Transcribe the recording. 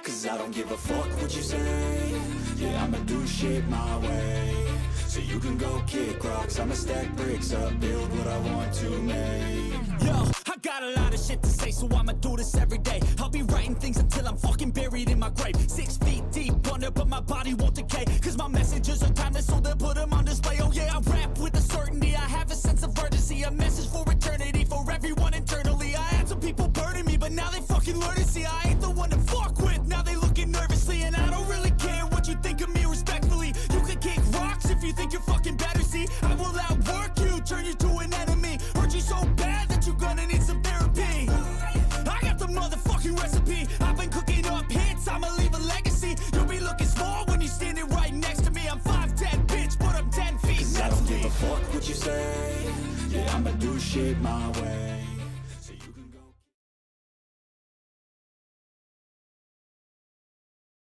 Cause I don't give a fuck what you say. Yeah, I'ma do shit my way. So you can go kick rocks, I'ma stack bricks up, build what I want to make. Yo, I got a lot of shit to say, so I'ma do this every day. I'll be writing things until I'm fucking buried in my grave. 6 feet deep under, but my body won't decay. Cause my messages are timeless, so they'll put them on display. Oh yeah, I rap with a certainty, I have a sense of urgency. A message for eternity, for everyone internally. I had some people burning me, but now they fucking learn to see I ain't the one to fuck with, now they looking nervously. And I don't really care what you think of me, respectfully. You can kick rocks if you think you're fucking better, see. I will outwork you, turn you to an enemy. Hurt you so bad that you're gonna need some therapy. I got the motherfucking recipe. I've been cooking up hits, I'ma leave a legacy. You'll be looking small when you're standing right next to me. I'm 5'10", bitch, but I'm 10 feet. Cause I don't give a fuck what you say. Yeah, I'ma do shit my way.